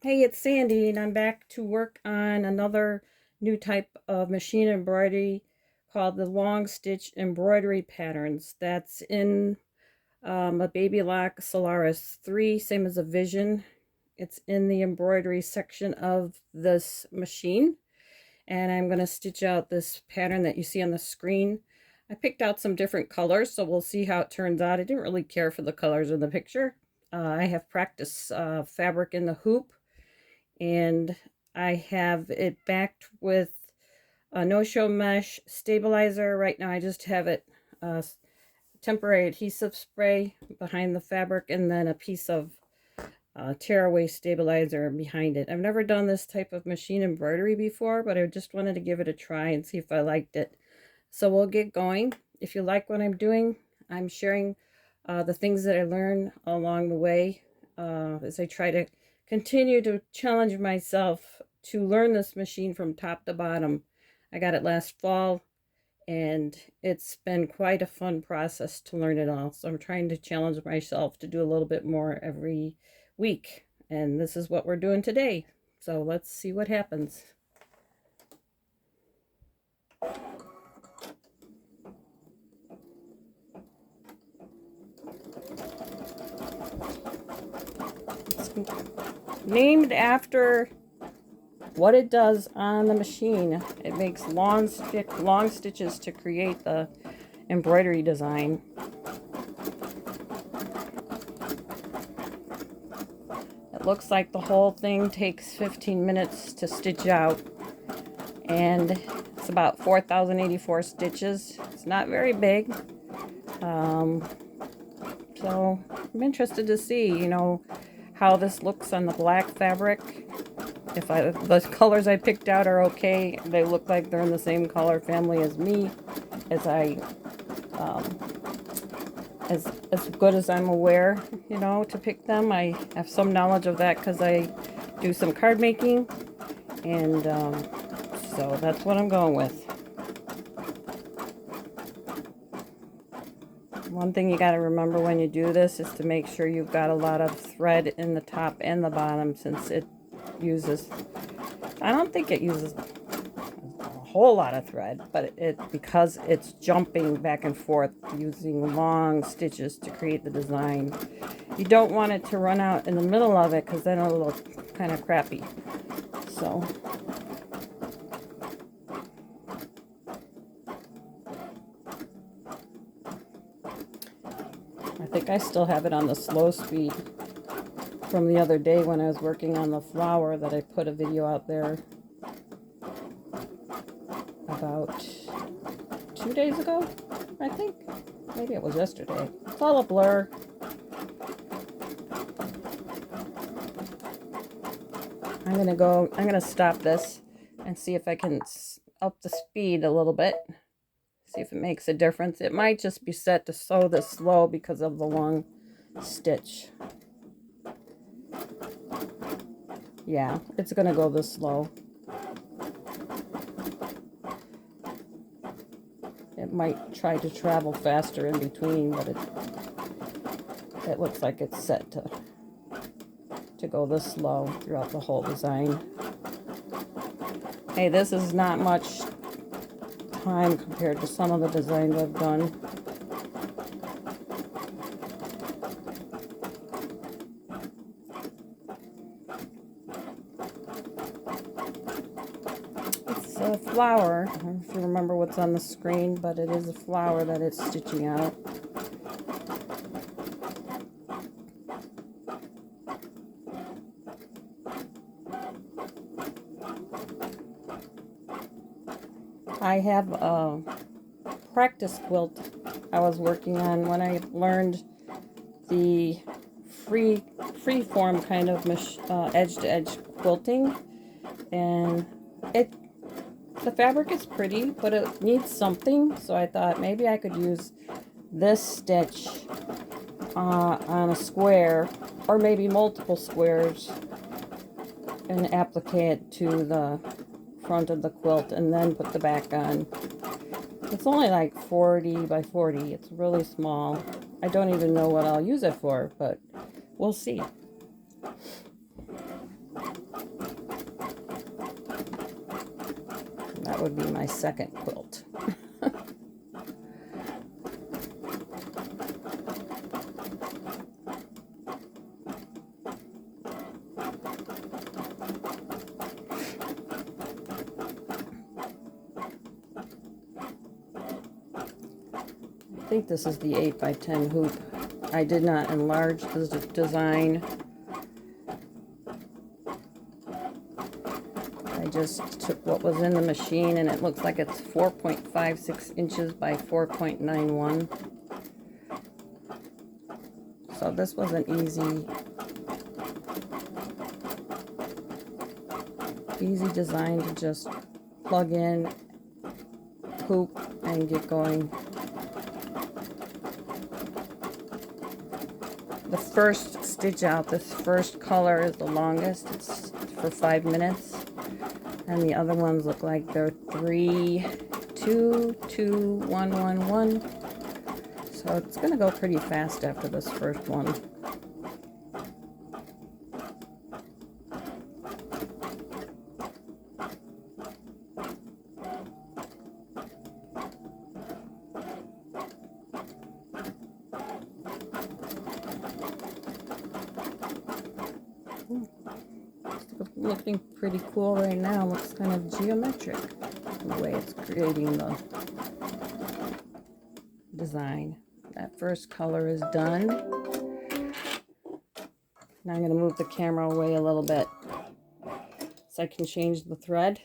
Hey, it's Sandy, and I'm back to work on another new type of machine embroidery called the long stitch embroidery patterns. That's in a Babylock Solaris 3, same as a Vision. It's in the embroidery section of this machine, and I'm going to stitch out this pattern that you see on the screen. I picked out some different colors, so we'll see how it turns out. I didn't really care for the colors in the picture. I have practice fabric in the hoop, and I have it backed with a no-show mesh stabilizer. Right now I just have it temporary adhesive spray behind the fabric and then a piece of tearaway stabilizer behind it. I've never done this type of machine embroidery before, but I just wanted to give it a try and see if I liked it. So we'll get going. If you like what I'm doing, I'm sharing the things that I learn along the way as I try to continue to challenge myself to learn this machine from top to bottom. I got it last fall, and it's been quite a fun process to learn it all. So I'm trying to challenge myself to do a little bit more every week, and this is what we're doing today. So let's see what happens. It's named after what it does on the machine. It makes long stitches to create the embroidery design. It looks like the whole thing takes 15 minutes to stitch out, and it's about 4,084 stitches. It's not very big. So I'm interested to see, how this looks on the black fabric. If the colors I picked out are okay, they look like they're in the same color family as me, as as good as I'm aware, to pick them. I have some knowledge of that because I do some card making, and so that's what I'm going with. One thing you got to remember when you do this is to make sure you've got a lot of thread in the top and the bottom, since it uses, I don't think it uses a whole lot of thread, but because it's jumping back and forth using long stitches to create the design. You don't want it to run out in the middle of it, because then it'll look kind of crappy. So I think I still have it on the slow speed from the other day when I was working on the flower that I put a video out there about 2 days ago, I think. Maybe it was yesterday. It's all a blur. I'm gonna stop this and see if I can up the speed a little bit. See if it makes a difference. It might just be set to sew this slow because of the long stitch. Yeah, it's gonna go this slow. It might try to travel faster in between, but it looks like it's set to go this slow throughout the whole design. Hey, this is not much time compared to some of the designs I've done. It's a flower. I don't know if you remember what's on the screen, but it is a flower that it's stitching out. I have a practice quilt I was working on when I learned the free form kind of edge-to-edge quilting, and the fabric is pretty, but it needs something, so I thought maybe I could use this stitch on a square, or maybe multiple squares, and applique it to the front of the quilt and then put the back on. It's only like 40 by 40. It's really small. I don't even know what I'll use it for, but we'll see. That would be my second quilt. I think this is the 8x10 hoop. I did not enlarge the design. I just took what was in the machine, and it looks like it's 4.56 inches by 4.91. So this was an easy design to just plug in, hoop, and get going. The first stitch out, this first color is the longest. It's for 5 minutes. And the other ones look like they're 3, 2, 2, 1, 1, 1. So it's going to go pretty fast after this first one. Looking pretty cool right now. Looks kind of geometric the way it's creating the design. That first color is done. Now I'm going to move the camera away a little bit so I can change the thread.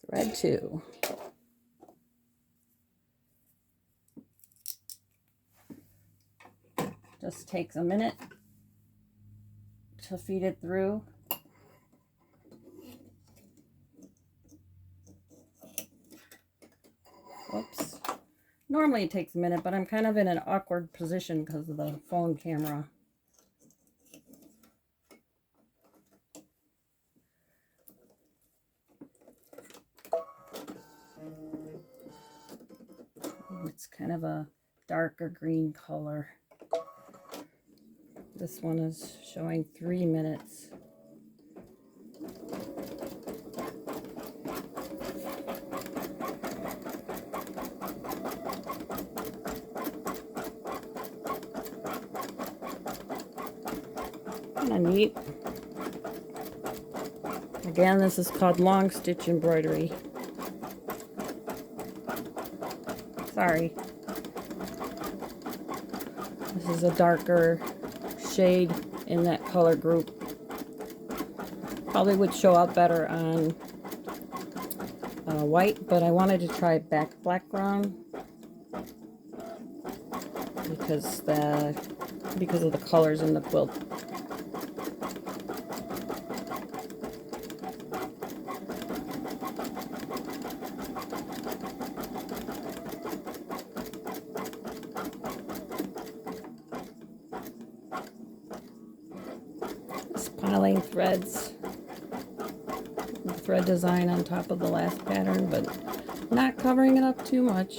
Thread 2. Just takes a minute to feed it through. Whoops. Normally it takes a minute, but I'm kind of in an awkward position because of the phone camera. It's kind of a darker green color. This one is showing 3 minutes. Kind of neat. Again, this is called long stitch embroidery. Sorry. This is a darker shade in that color group. Probably would show up better on white, but I wanted to try background because of the colors in the quilt. Piling threads, thread design on top of the last pattern, but not covering it up too much.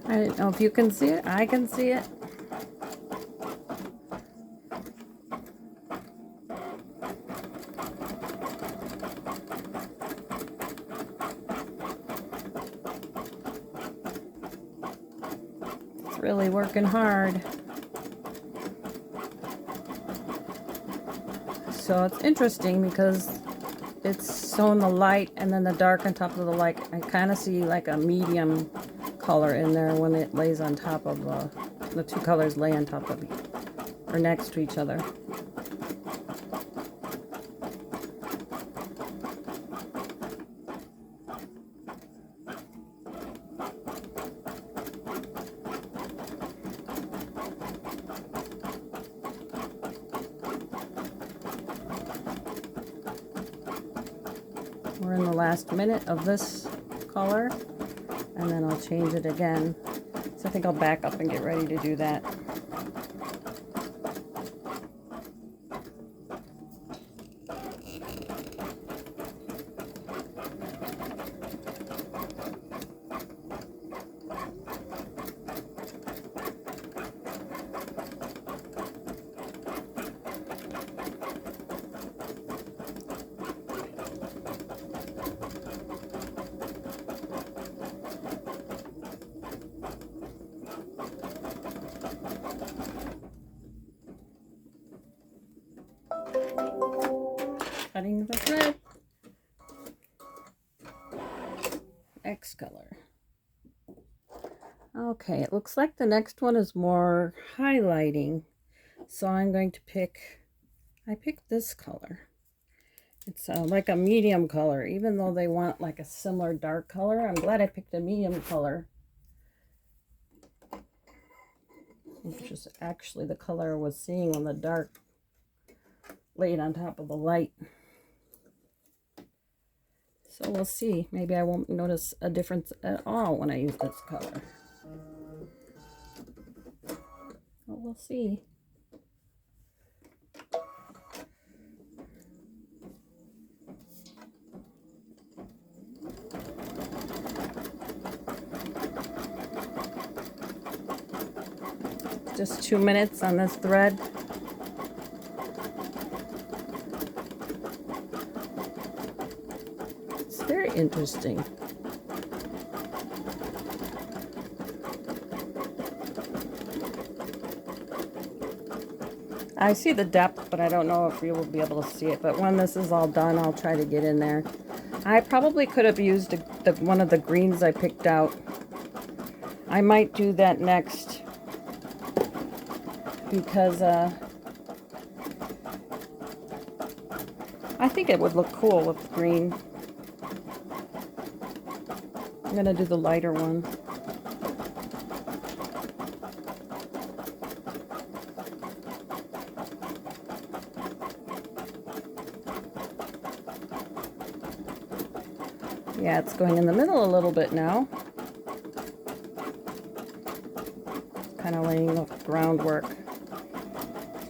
I don't know if you can see it. I can see it. It's really working hard. So it's interesting because it's showing the light and then the dark on top of the light. I kind of see like a medium color in there when it lays on top of the two colors lay on top of or next to each other. We're in the last minute of this color, and then I'll change it again. So I think I'll back up and get ready to do that. Cutting the thread. Next color. Okay, it looks like the next one is more highlighting. So I'm going to I picked this color. It's like a medium color, even though they want like a similar dark color. I'm glad I picked a medium color, which is actually the color I was seeing on the dark laid on top of the light. So we'll see. Maybe I won't notice a difference at all when I use this color. But we'll see. Just 2 minutes on this thread. It's very interesting. I see the depth, but I don't know if you will be able to see it. But when this is all done, I'll try to get in there. I probably could have used one of the greens I picked out. I might do that next, because I think it would look cool with green. I'm going to do the lighter one. Yeah, it's going in the middle a little bit now. Kind of laying the groundwork.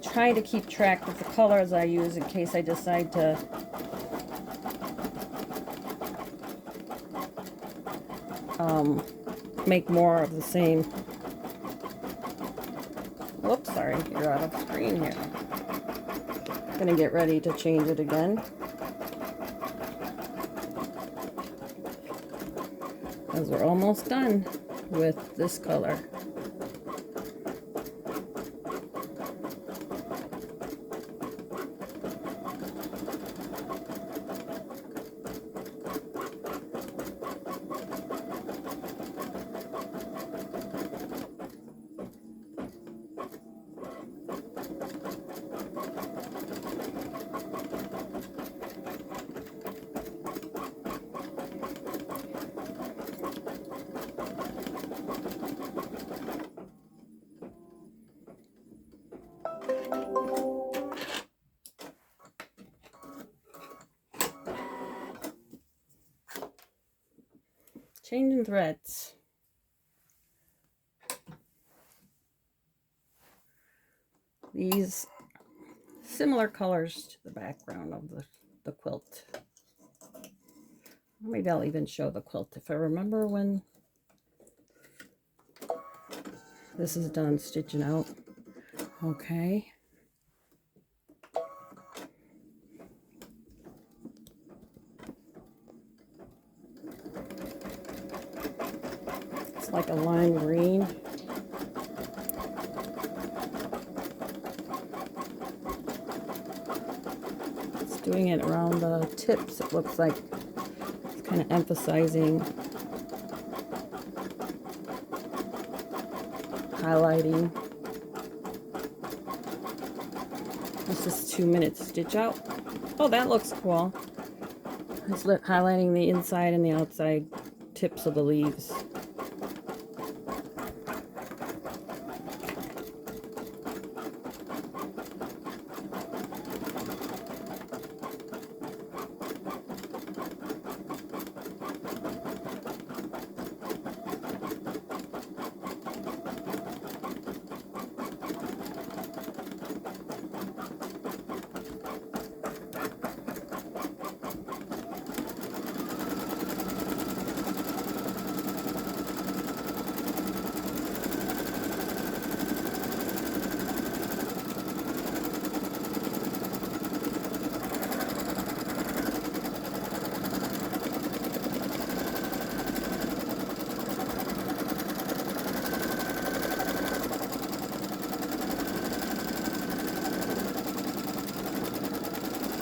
Trying to keep track of the colors I use in case I decide to make more of the same. Whoops, sorry, you're out of screen here. Gonna get ready to change it again, because we're almost done with this color. Changing threads. These similar colors to the background of the quilt. Maybe I'll even show the quilt if I remember when this is done stitching out. Okay. It's like a lime green. It's doing it around the tips. It looks like it's kind of emphasizing, highlighting. This is 2-minute stitch out. Oh, that looks cool. It's highlighting the inside and the outside tips of the leaves.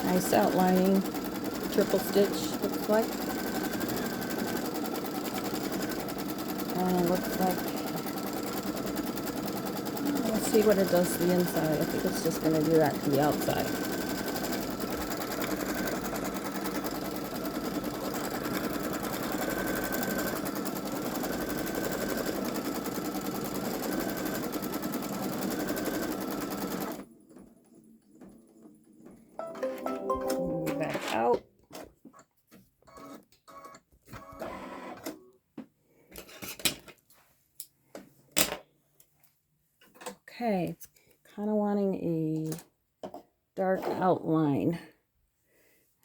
Nice outlining, triple stitch looks like. And it looks like, let's see what it does to the inside. I think it's just going to do that to the outside. Out. Okay, it's kind of wanting a dark outline.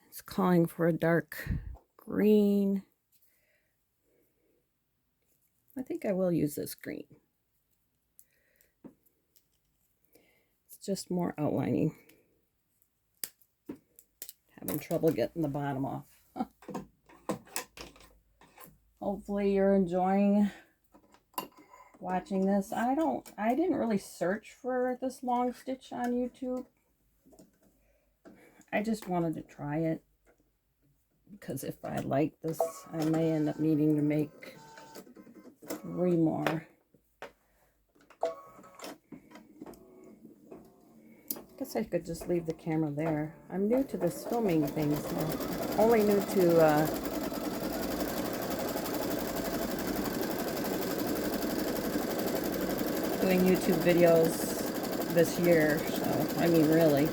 It's calling for a dark green. I think I will use this green. It's just more outlining. Having trouble getting the bottom off. Hopefully you're enjoying watching this. I didn't really search for this long stitch on YouTube. I just wanted to try it because if I like this, I may end up needing to make 3 more. Guess I could just leave the camera there. I'm new to this filming thing, so only new to doing YouTube videos this year. So I mean, really,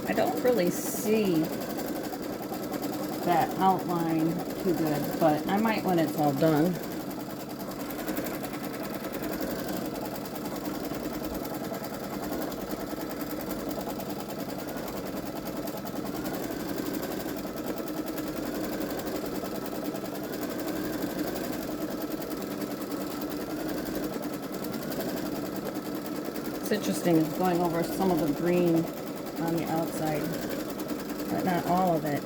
I don't really see that outline too good, but I might when it's all done. Interesting is going over some of the green on the outside, but not all of it.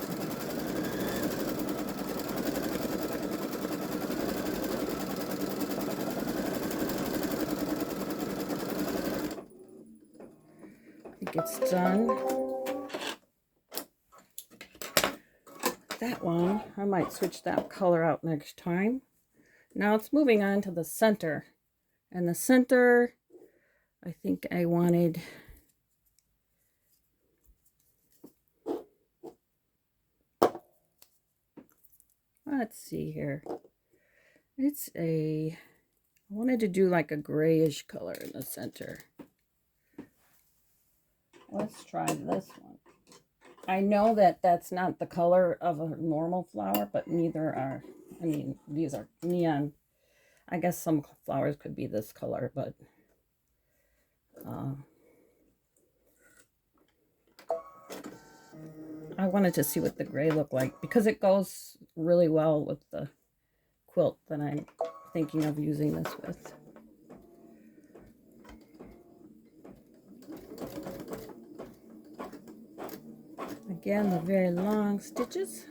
I think it's done. That one, I might switch that color out next time. Now it's moving on to the center, and the center, I think I wanted, let's see here. It's I wanted to do like a grayish color in the center. Let's try this one. I know that that's not the color of a normal flower, but neither are, I mean, these are neon. I guess some flowers could be this color, but I wanted to see what the gray looked like because it goes really well with the quilt that I'm thinking of using this with. Again, the very long stitches.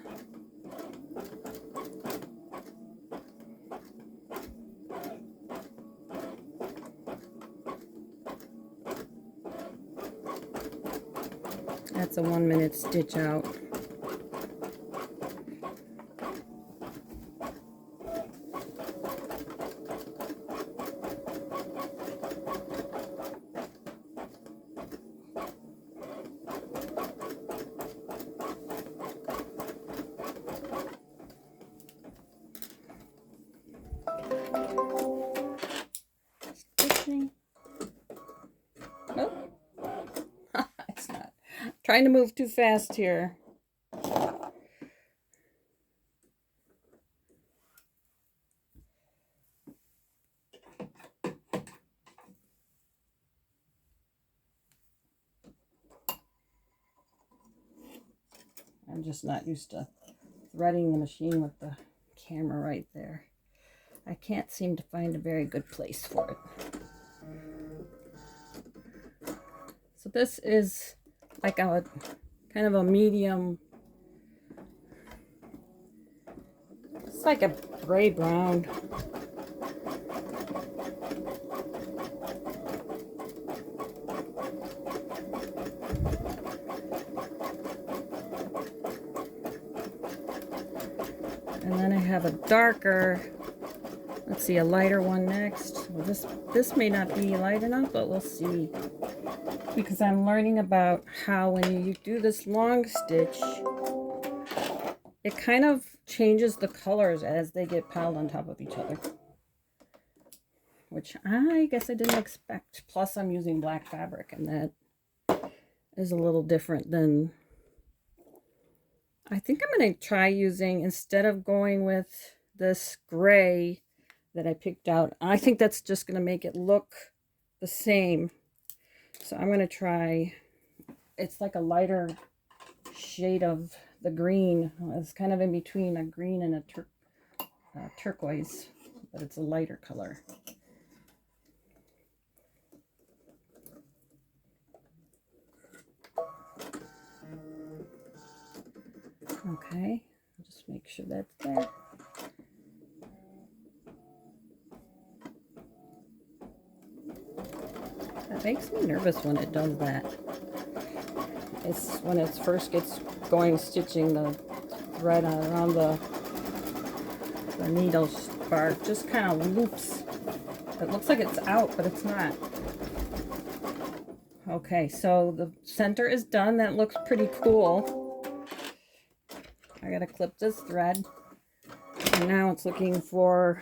That's a 1-minute stitch out. Stitching. Oh, it's not. Trying to move too fast here. I'm just not used to threading the machine with the camera right there. I can't seem to find a very good place for it. So this is like a kind of a medium, it's like a gray brown. And then I have a darker, let's see, a lighter one next. Well, this may not be light enough, but we'll see. Because I'm learning about how when you do this long stitch, it kind of changes the colors as they get piled on top of each other. Which I guess I didn't expect. Plus I'm using black fabric, and that is a little different than... I think I'm going to try using, instead of going with this gray that I picked out, I think that's just going to make it look the same. So I'm going to try, it's like a lighter shade of the green. It's kind of in between a green and a turquoise, but it's a lighter color. Okay, just make sure that's there. That makes me nervous when it does that. It's when it first gets going stitching the thread around the needle bar, just kind of loops. It looks like it's out, but it's not. Okay, so the center is done. That looks pretty cool. I gotta clip this thread, and now it's looking for,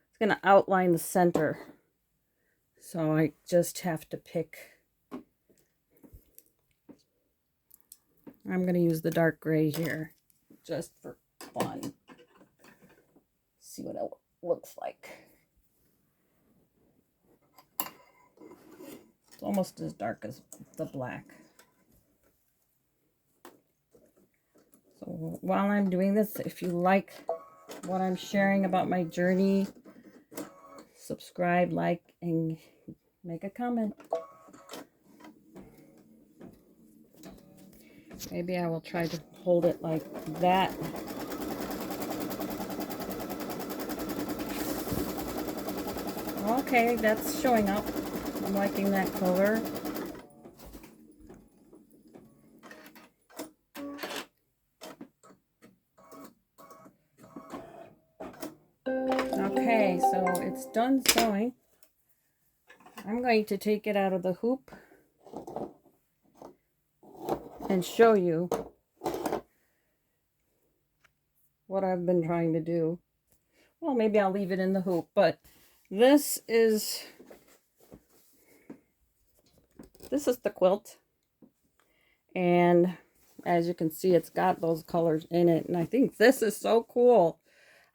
it's gonna outline the center. So I just have to pick, I'm gonna use the dark gray here, just for fun. See what it looks like. It's almost as dark as the black. So while I'm doing this, if you like what I'm sharing about my journey, subscribe, like, and make a comment. Maybe I will try to hold it like that. Okay, that's showing up. I'm liking that color. Okay, so it's done sewing. I'm going to take it out of the hoop and show you what I've been trying to do. Well, maybe I'll leave it in the hoop, but this is the quilt, and as you can see, it's got those colors in it, and I think this is so cool.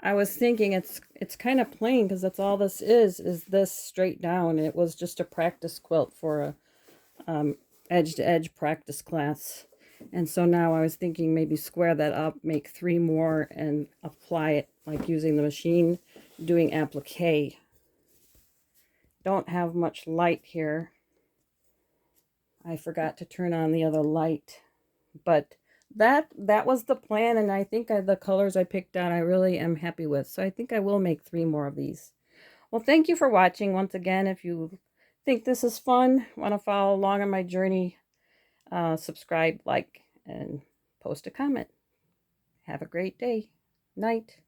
I was thinking it's kind of plain because that's all this is this straight down. It was just a practice quilt for a edge-to-edge practice class, and so now I was thinking maybe square that up, make 3 more, and apply it like using the machine, doing applique. Don't have much light here. I forgot to turn on the other light, but that was the plan, and I think the colors I picked out I really am happy with. So I think I will make 3 more of these. Well, thank you for watching once again. If you think this is fun, want to follow along on my journey, subscribe, like, and post a comment. Have a great day. Night.